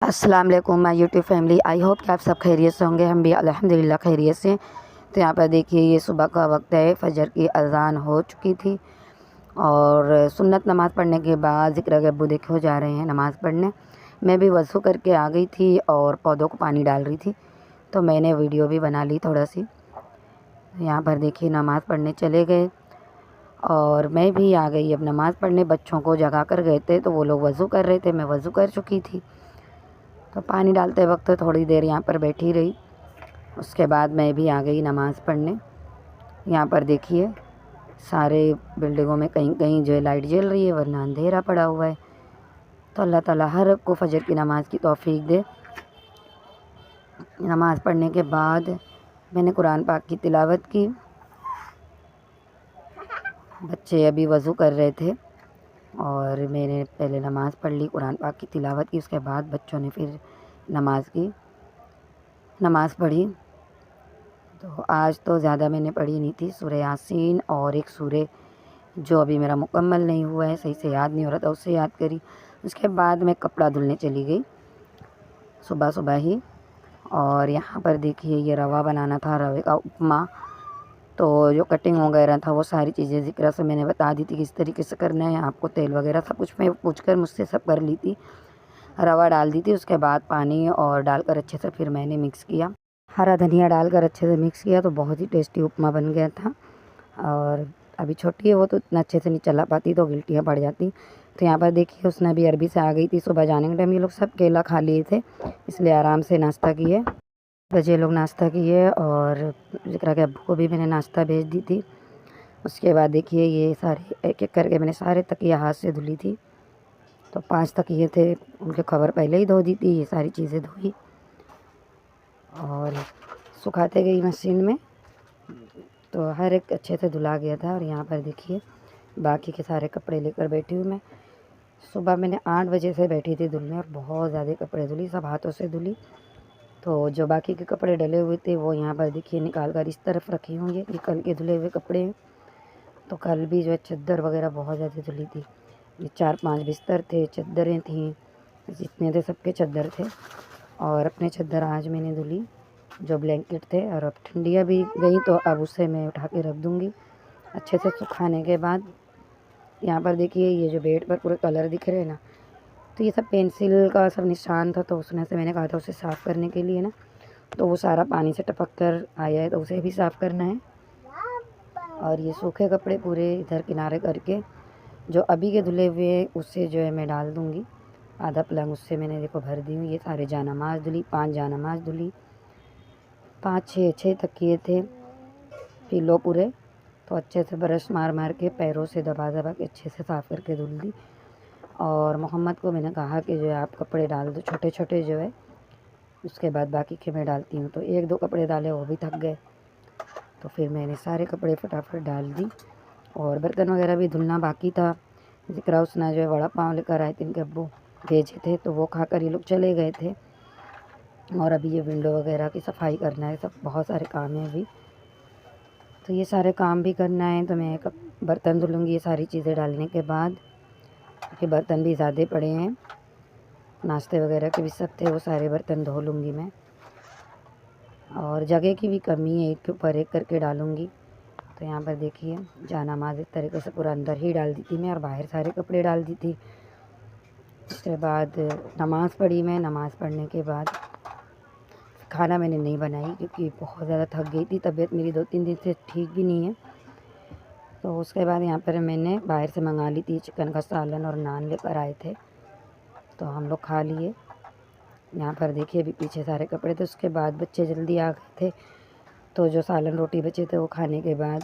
अस्सलाम वालेकुम my YouTube family. I hope कि आप सब खैरियत से होंगे। हम भी अल्हम्दुलिल्लाह खैरियत से। तो यहाँ पर देखिए ये सुबह का वक्त है, फ़जर की अज़ान हो चुकी थी और सुन्नत नमाज़ पढ़ने के बाद ज़िक्र के अब्बू देखो जा रहे हैं नमाज़ पढ़ने। मैं भी वज़ू करके आ गई थी और पौधों को पानी डाल रही थी, तो मैंने वीडियो भी बना ली थोड़ा सी। यहाँ पर देखिए नमाज़ पढ़ने चले गए और मैं भी आ गई अब नमाज़ पढ़ने। बच्चों को जगा कर गए थे तो वो लोग वज़ू कर रहे थे, मैं वज़ू कर चुकी थी। तो पानी डालते वक्त थोड़ी देर यहाँ पर बैठी रही, उसके बाद मैं भी आ गई नमाज़ पढ़ने। यहाँ पर देखिए सारे बिल्डिंगों में कहीं कहीं जो है लाइट जल रही है, वरना अंधेरा पड़ा हुआ है। तो अल्लाह ताला हर एक को फ़जर की नमाज़ की तौफ़ीक दे। नमाज़ पढ़ने के बाद मैंने कुरान पाक की तिलावत की। बच्चे अभी वज़ू कर रहे थे और मैंने पहले नमाज़ पढ़ ली, कुरान पाक की तिलावत की। उसके बाद बच्चों ने फिर नमाज़ पढ़ी। तो आज तो ज़्यादा मैंने पढ़ी नहीं थी, सूरह यासीन और एक सूरह जो अभी मेरा मुकम्मल नहीं हुआ है, सही से याद नहीं हो रहा था, उससे याद करी। उसके बाद मैं कपड़ा धुलने चली गई सुबह सुबह ही। और यहाँ पर देखिए ये रवा बनाना था, रवे का उपमा। तो जो कटिंग वगैरह था वो सारी चीज़ें ज़िक्र से मैंने बता दी थी किस तरीके से करना है आपको। तेल वगैरह सब कुछ मैं पूछ कर मुझसे सब कर ली थी। रवा डाल दी थी, उसके बाद पानी और डालकर अच्छे से फिर मैंने मिक्स किया। हरा धनिया डालकर अच्छे से मिक्स किया तो बहुत ही टेस्टी उपमा बन गया था। और अभी छोटी है वो तो इतना अच्छे से नहीं चला पाती, तो गिल्टियाँ पड़ जाती। तो यहाँ पर देखिए उसने अभी अरबी से आ गई थी। सुबह जाने के टाइम ये लोग सब केला खा लिए थे, इसलिए आराम से नाश्ता किए। बजे लोग नाश्ता किए और जिक्र के अब्बू को भी मैंने नाश्ता भेज दी थी। उसके बाद देखिए ये सारे एक एक करके मैंने सारे तकिए हाथ से धुली थी। तो 5 तकिए थे, उनके कवर पहले ही धो दी थी, ये सारी चीज़ें धोई और सुखाते गई मशीन में। तो हर एक अच्छे से धुला गया था। और यहाँ पर देखिए बाकी के सारे कपड़े लेकर बैठी हूँ मैं। सुबह मैंने 8 बजे से बैठी थी धुलने और बहुत ज़्यादा कपड़े धुली, सब हाथों से धुली। तो जो बाकी के कपड़े डले हुए थे वो यहाँ पर देखिए निकाल कर इस तरफ रखी हूँ। ये कल के धुले हुए कपड़े हैं। तो कल भी जो है चद्दर वगैरह बहुत ज़्यादा धुली थी। ये 4-5 बिस्तर थे, चद्दरें थीं, जितने थे सबके चद्दर थे। और अपने चद्दर आज मैंने धुली जो ब्लैंकेट थे। और अब ठंडियाँ भी गई तो अब उसे मैं उठा के रख दूँगी अच्छे से सुखाने के बाद। यहाँ पर देखिए ये जो बेड पर पूरे कलर दिख रहे हैं ना, तो ये सब पेंसिल का सब निशान था। तो उसमें से मैंने कहा था उसे साफ़ करने के लिए ना, तो वो सारा पानी से टपक कर आया है, तो उसे भी साफ़ करना है। और ये सूखे कपड़े पूरे इधर किनारे करके जो अभी के धुले हुए हैं उससे जो है मैं डाल दूँगी। आधा पलंग उससे मैंने देखो भर दी हूँ। ये सारे जानामाज़ धुली, 5 जानामाज़ धुली, 5-6 तकिए थे, पिलो पूरे। तो अच्छे से ब्रश मार मार के पैरों से दबा दबा के अच्छे से साफ़ करके धुल दी। और मोहम्मद को मैंने कहा कि जो है आप कपड़े डाल दो छोटे छोटे जो है, उसके बाद बाकी के मैं डालती हूँ। तो 1-2 कपड़े डाले, वो भी थक गए, तो फिर मैंने सारे कपड़े फटाफट डाल दी। और बर्तन वगैरह भी धुलना बाकी था। ज़िक्रा उसने जो है वड़ा पाव लेकर आए थे, इनके अब्बू भेजे थे, तो वो खाकर ये लोग चले गए थे। और अभी ये विंडो वगैरह की सफाई करना है, सब बहुत सारे काम हैं अभी। तो ये सारे काम भी करना है, तो मैं बर्तन धुलूँगी ये सारी चीज़ें डालने के बाद, क्योंकि बर्तन भी ज़्यादा पड़े हैं। नाश्ते वगैरह के भी सब थे, वो सारे बर्तन धो लूँगी मैं। और जगह की भी कमी है, एक के ऊपर एक करके डालूँगी। तो यहाँ पर देखिए जानामाज़ इस तरीके से पूरा अंदर ही डाल दी थी मैं और बाहर सारे कपड़े डाल दी थी। उसके बाद नमाज़ पढ़ी मैं। नमाज़ पढ़ने के बाद खाना मैंने नहीं बनाई, क्योंकि बहुत ज़्यादा थक गई थी, तबीयत मेरी 2-3 दिन से ठीक भी नहीं है। तो उसके बाद यहाँ पर मैंने बाहर से मंगा ली थी, चिकन का सालन और नान लेकर आए थे, तो हम लोग खा लिए। यहाँ पर देखिए अभी पीछे सारे कपड़े थे। उसके बाद बच्चे जल्दी आ गए थे, तो जो सालन रोटी बचे थे वो खाने के बाद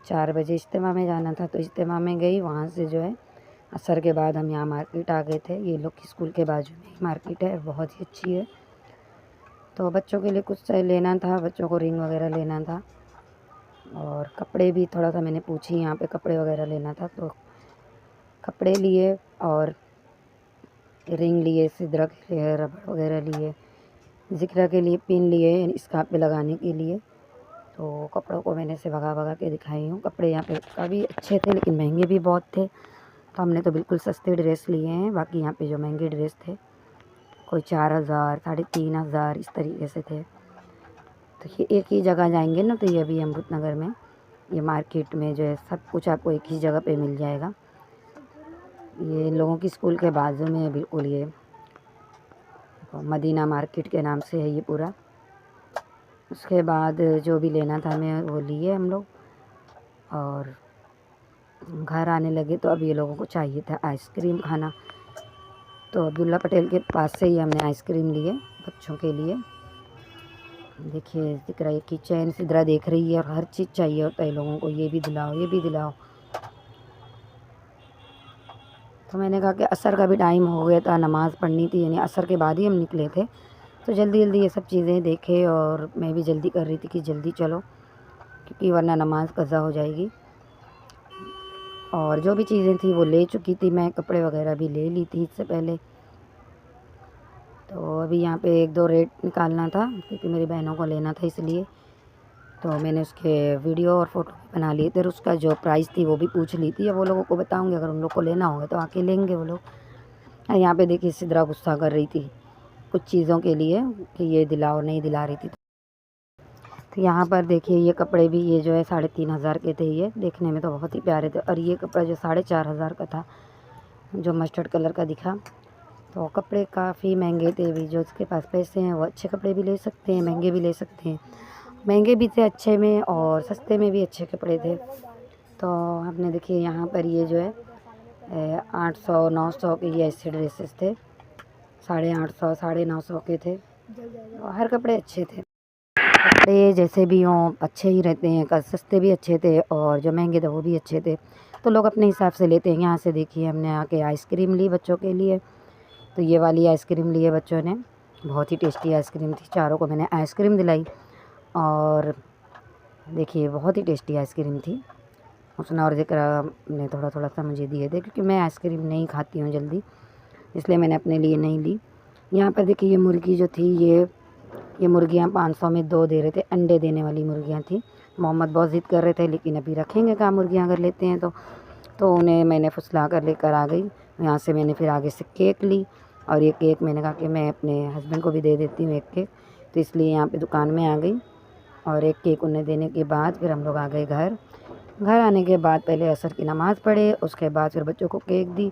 4 बजे इज्तिमा में जाना था, तो इज्तिमा में गई। वहाँ से जो है असर के बाद हम यहाँ मार्केट आ गए थे। ये लोग की स्कूल के बाजू में ही मार्केट है, बहुत ही अच्छी है। तो बच्चों के लिए कुछ लेना था, बच्चों को रिंग वगैरह लेना था और कपड़े भी थोड़ा सा मैंने पूछी, यहाँ पे कपड़े वगैरह लेना था, तो कपड़े लिए और रिंग लिए, सिदरा के लिए रबड़ वगैरह लिए, ज़िक्रा के लिए पिन लिए स्कार्फ पे लगाने के लिए। तो कपड़ों को मैंने से भगा भगा के दिखाई हूँ। कपड़े यहाँ पे काफ़ी अच्छे थे, लेकिन महंगे भी बहुत थे, तो हमने तो बिल्कुल सस्ते ड्रेस लिए हैं। बाकी यहाँ पे जो महंगे ड्रेस थे कोई 4000, 3500 इस तरीके से थे। तो ये एक ही जगह जाएंगे ना, तो ये अभी अमृतनगर में ये मार्केट में जो है सब कुछ आपको एक ही जगह पे मिल जाएगा। ये लोगों की स्कूल के बाजू में है बिल्कुल। ये मदीना मार्केट के नाम से है ये पूरा। उसके बाद जो भी लेना था मैं वो लिए हम लोग, और घर आने लगे। तो अब ये लोगों को चाहिए था आइसक्रीम खाना, तो अब्दुल्ला पटेल के पास से ही हमने आइसक्रीम लिए बच्चों के लिए। देखिए दिख रहा है कि चैन सिदरा देख रही है, और हर चीज़ चाहिए होता है लोगों को, ये भी दिलाओ ये भी दिलाओ। तो मैंने कहा कि असर का भी टाइम हो गया था, नमाज़ पढ़नी थी, यानी असर के बाद ही हम निकले थे। तो जल्दी जल्दी ये सब चीज़ें देखे, और मैं भी जल्दी कर रही थी कि जल्दी चलो, क्योंकि वरना नमाज कज़ा हो जाएगी। और जो भी चीज़ें थी वो ले चुकी थी मैं, कपड़े वगैरह भी ले ली थी इससे पहले। तो अभी यहाँ पे 1-2 रेट निकालना था, क्योंकि मेरी बहनों को लेना था इसलिए। तो मैंने उसके वीडियो और फ़ोटो भी बना लिए थे, और उसका जो प्राइस थी वो भी पूछ ली थी। अब वो लोगों को बताऊँगी, अगर उन लोग को लेना होगा तो आके लेंगे वो लोग। यहाँ पे देखिए सिदरा गुस्सा कर रही थी कुछ चीज़ों के लिए कि ये दिलाओ, नहीं दिला रही थी। तो यहाँ पर देखिए ये कपड़े भी, ये जो है 3500 के थे। ये देखने में तो बहुत ही प्यारे थे। और ये कपड़ा जो 4500 का था, जो मस्टर्ड कलर का दिखा, तो कपड़े काफ़ी महंगे थे। भी जो उसके पास पैसे हैं वो अच्छे कपड़े भी ले सकते हैं, महंगे भी ले सकते हैं। महंगे भी थे अच्छे में, और सस्ते में भी अच्छे कपड़े थे। तो हमने देखिए यहाँ पर ये जो है 800-900 के ये ऐसे ड्रेसेस थे, 850, 950 के थे। हर कपड़े अच्छे थे। कपड़े जैसे भी हों अच्छे ही रहते हैं, सस्ते भी अच्छे थे और जो महंगे थे वो भी अच्छे थे। तो लोग अपने हिसाब से लेते हैं। यहाँ से देखिए हमने आके आइसक्रीम ली बच्चों के लिए। तो ये वाली आइसक्रीम ली है बच्चों ने, बहुत ही टेस्टी आइसक्रीम थी। चारों को मैंने आइसक्रीम दिलाई, और देखिए बहुत ही टेस्टी आइसक्रीम थी। उसने और ज़िक्र ने थोड़ा थोड़ा सा मुझे दिए थे, क्योंकि मैं आइसक्रीम नहीं खाती हूँ जल्दी, इसलिए मैंने अपने लिए नहीं ली। यहाँ पर देखिए ये मुर्गी जो थी, ये मुर्गियाँ 500 में 2 दे रहे थे। अंडे देने वाली मुर्गियाँ थी। मोहम्मद बहुत ज़िद कर रहे थे, लेकिन अभी रखेंगे कहाँ मुर्गियाँ अगर लेते हैं तो उन्हें मैंने फुसला कर लेकर आ गई। यहाँ से मैंने फिर आगे से केक ली, और ये केक मैंने कहा कि मैं अपने हस्बैंड को भी दे देती हूँ एक केक। तो इसलिए यहाँ पे दुकान में आ गई, और एक केक उन्हें देने के बाद फिर हम लोग आ गए घर। घर आने के बाद पहले असर की नमाज़ पढ़े, उसके बाद फिर बच्चों को केक दी,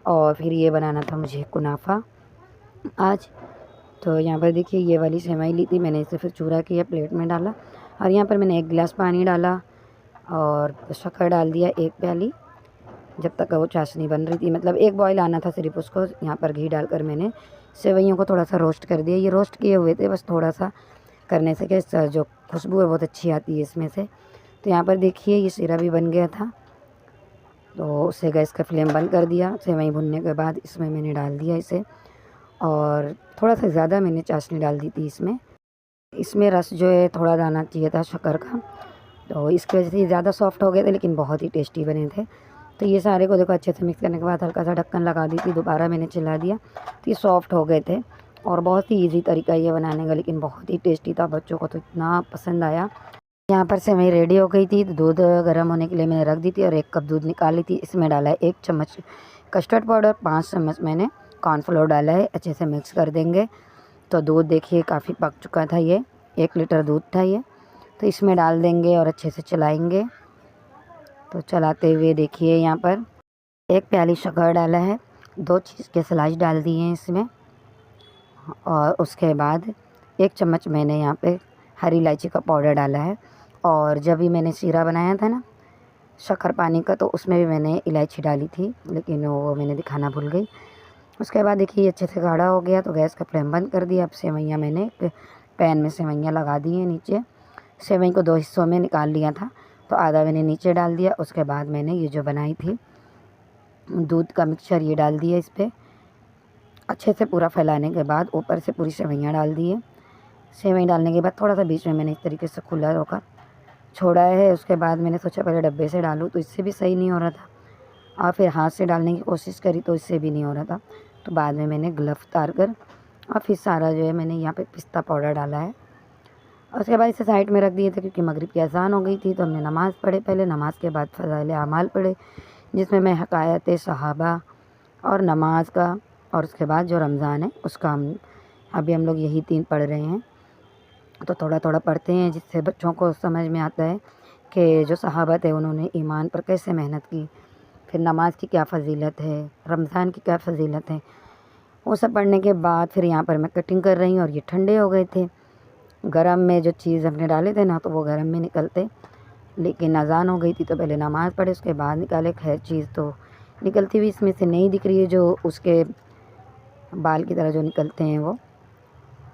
और फिर ये बनाना था मुझे कुनाफा आज। तो यहाँ पर देखिए ये वाली सेवई ली थी मैंने, इसे फिर चूरा किया, प्लेट में डाला, और यहाँ पर मैंने 1 गिलास पानी डाला, और शक्कर डाल दिया 1 प्याली, जब तक वो चाशनी बन रही थी। मतलब 1 बॉयल आना था सिर्फ उसको। यहाँ पर घी डालकर मैंने सेवइयों को थोड़ा सा रोस्ट कर दिया। ये रोस्ट किए हुए थे, बस थोड़ा सा करने से क्या जो खुशबू है बहुत अच्छी आती है इसमें से। तो यहाँ पर देखिए ये शीरा भी बन गया था, तो उससे गैस का फ्लेम बंद कर दिया। सेवई भुनने के बाद इसमें मैंने डाल दिया इसे, और थोड़ा सा ज़्यादा मैंने चाशनी डाल दी थी इसमें रस जो है थोड़ा दाना चाहिए था शक्कर का, तो इसकी वजह से ये ज़्यादा सॉफ्ट हो गए थे, लेकिन बहुत ही टेस्टी बने थे। तो ये सारे को देखो अच्छे से मिक्स करने के बाद हल्का सा ढक्कन लगा दी थी, दोबारा मैंने चला दिया, तो ये सॉफ्ट हो गए थे। और बहुत ही ईजी तरीका ये बनाने का, लेकिन बहुत ही टेस्टी था। बच्चों को तो इतना पसंद आया। यहाँ पर सेवई रेडी हो गई थी, तो दूध गर्म होने के लिए मैंने रख दी थी, और 1 कप दूध निकाली थी। इसमें डाला है 1 चम्मच कस्टर्ड पाउडर, 5 चम्मच मैंने कॉर्नफ्लोर डाला है। अच्छे से मिक्स कर देंगे। तो दूध देखिए काफ़ी पक चुका था, ये 1 लीटर दूध था ये। तो इसमें डाल देंगे और अच्छे से चलाएंगे। तो चलाते हुए देखिए यहाँ पर 1 प्याली शक्कर डाला है, 2 चीज़ के स्लाइस डाल दिए हैं इसमें, और उसके बाद 1 चम्मच मैंने यहाँ पे हरी इलायची का पाउडर डाला है। और जब भी मैंने शीरा बनाया था ना शक्कर पानी का, तो उसमें भी मैंने इलायची डाली थी, लेकिन वो मैंने दिखाना भूल गई। उसके बाद देखिए अच्छे से गाढ़ा हो गया, तो गैस का फ्लेम बंद कर दिया। अब सेवइयाँ मैंने पैन में सेवइयाँ लगा दी हैं नीचे। सेवई को 2 हिस्सों में निकाल लिया था, तो आधा मैंने नीचे डाल दिया। उसके बाद मैंने ये जो बनाई थी दूध का मिक्सचर ये डाल दिया इस पर। अच्छे से पूरा फैलाने के बाद ऊपर से पूरी सेवइयाँ डाल दी है। सेवई डालने के बाद थोड़ा सा बीच में मैंने इस तरीके से खुला रोका छोड़ा है। उसके बाद मैंने सोचा पहले डब्बे से डालूँ, तो इससे भी सही नहीं हो रहा था, और फिर हाथ से डालने की कोशिश करी तो इससे भी नहीं हो रहा था। तो बाद में मैंने ग्लव उतार कर और फिर सारा जो है मैंने यहाँ पे पिस्ता पाउडर डाला है। और उसके बाद इसे साइड में रख दिए थे, क्योंकि मगरिब की अज़ान हो गई थी। तो हमने नमाज़ पढ़े पहले, नमाज के बाद फ़ज़ाइल आमाल पढ़े, जिसमें मैं हकायत सहाबा और नमाज का और उसके बाद जो रमज़ान है उसका अभी हम लोग यही 3 पढ़ रहे हैं। तो थोड़ा थोड़ा पढ़ते हैं जिससे बच्चों को समझ में आता है कि जो सहाबत है उन्होंने ईमान पर कैसे मेहनत की, फिर नमाज की क्या फ़जीलत है, रमज़ान की क्या फ़जीलत है। वो सब पढ़ने के बाद फिर यहाँ पर मैं कटिंग कर रही हूँ और ये ठंडे हो गए थे। गरम में जो चीज़ हमने डाले थे ना तो वो गरम में निकलते, लेकिन अज़ान हो गई थी तो पहले नमाज़ पढ़े उसके बाद निकाले। खैर चीज़ तो निकलती हुई इसमें से नहीं दिख रही है, जो उसके बाल की तरह जो निकलते हैं वो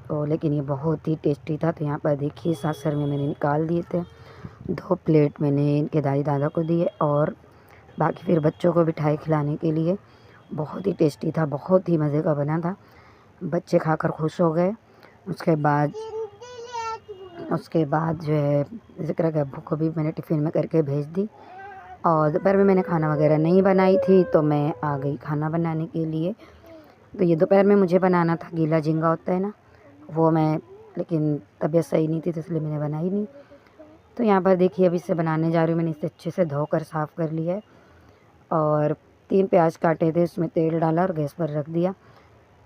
तो, लेकिन ये बहुत ही टेस्टी था। तो यहाँ पर देखिए सासर में मैंने निकाल दिए थे। 2 प्लेट मैंने इनके दादी दादा को दिए और बाकी फिर बच्चों को बिठाए खिलाने के लिए। बहुत ही टेस्टी था, बहुत ही मज़े का बना था। बच्चे खाकर खुश हो गए। उसके बाद जो है ज़िक्र के अब्बू को भी मैंने टिफ़िन में करके भेज दी। और दोपहर में मैंने खाना वगैरह नहीं बनाई थी तो मैं आ गई खाना बनाने के लिए। तो ये दोपहर में मुझे बनाना था, गीला झींगा होता है ना वो, मैं लेकिन तबीयत सही नहीं थी तो इसलिए मैंने बनाई नहीं। तो यहाँ पर देखिए अभी इसे बनाने जा रही हूँ। मैंने इसे अच्छे से धोकर साफ़ कर लिया है और 3 प्याज काटे थे, उसमें तेल डाला और गैस पर रख दिया।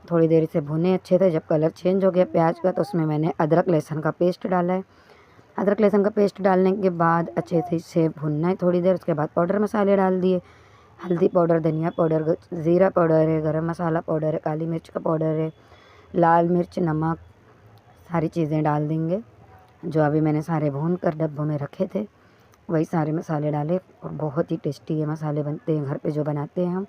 थोड़ी देर इसे भुने अच्छे से। जब कलर चेंज हो गया प्याज का तो उसमें मैंने अदरक लहसुन का पेस्ट डाला है। अदरक लहसुन का पेस्ट डालने के बाद अच्छे से इसे भुनना है थोड़ी देर। उसके बाद पाउडर मसाले डाल दिए, हल्दी पाउडर, धनिया पाउडर, ज़ीरा पाउडर है, गरम मसाला पाउडर है, काली मिर्च का पाउडर है, लाल मिर्च, नमक, सारी चीज़ें डाल देंगे। जो अभी मैंने सारे भून कर डब्बों में रखे थे वही सारे मसाले डाले और बहुत ही टेस्टी ये मसाले बनते हैं घर पे जो बनाते हैं हम।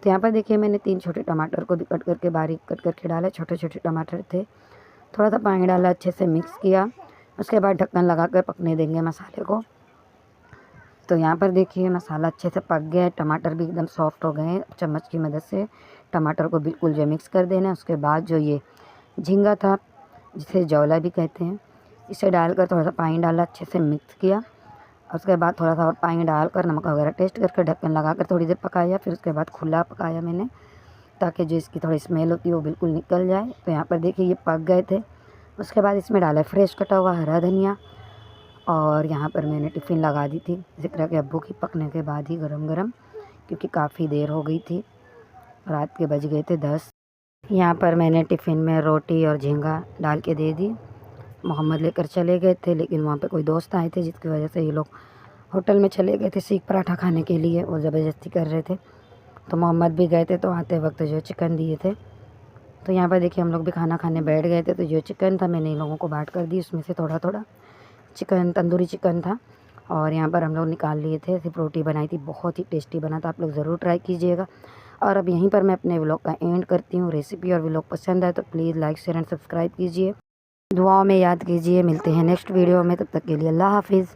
तो यहाँ पर देखिए मैंने 3 छोटे टमाटर को भी कट करके बारीक कट करके डाले, छोटे छोटे टमाटर थे। थोड़ा सा पानी डाला, अच्छे से मिक्स किया। उसके बाद ढक्कन लगा कर पकने देंगे मसाले को। तो यहाँ पर देखिए मसाला अच्छे से पक गया है, टमाटर भी एकदम सॉफ्ट हो गए हैं। चम्मच की मदद से टमाटर को बिल्कुल जो मिक्स कर देना है। उसके बाद जो ये झींगा था जिसे जौला भी कहते हैं, इसे डालकर थोड़ा सा पानी डाला, अच्छे से मिक्स किया। उसके बाद थोड़ा सा और पानी डालकर नमक वगैरह टेस्ट करके ढक्कन लगाकर थोड़ी देर पकाया। फिर उसके बाद खुला पकाया मैंने ताकि जो इसकी थोड़ी स्मेल होती है वो बिल्कुल निकल जाए। तो यहाँ पर देखिए ये पक गए थे। उसके बाद इसमें डाला फ्रेश कटा हुआ हरा धनिया और यहाँ पर मैंने टिफ़िन लगा दी थी ज़िक्र के अब्बू की पकने के बाद ही गरम गरम, क्योंकि काफ़ी देर हो गई थी, रात के बज गए थे 10। यहाँ पर मैंने टिफ़िन में रोटी और झींगा डाल के दे दी। मोहम्मद लेकर चले गए थे लेकिन वहाँ पे कोई दोस्त आए थे जिसकी वजह से ये लोग होटल में चले गए थे सीख पराठा खाने के लिए। वो ज़बरदस्ती कर रहे थे तो मोहम्मद भी गए थे। तो आते वक्त जो चिकन दिए थे। तो यहाँ पर देखिए हम लोग भी खाना खाने बैठ गए थे। तो जो चिकन था मैंने इन लोगों को बांट कर दी, उसमें से थोड़ा थोड़ा चिकन, तंदूरी चिकन था। और यहाँ पर हम लोग निकाल लिए थे, सिर्फ रोटी बनाई थी, बहुत ही टेस्टी बना था। आप लोग ज़रूर ट्राई कीजिएगा। और अब यहीं पर मैं अपने व्लॉग का एंड करती हूँ। रेसिपी और व्लॉग पसंद आए तो please like, share and subscribe कीजिए। दुआओं में याद कीजिए। मिलते हैं नेक्स्ट वीडियो में, तब तक के लिए अल्लाह हाफिज़।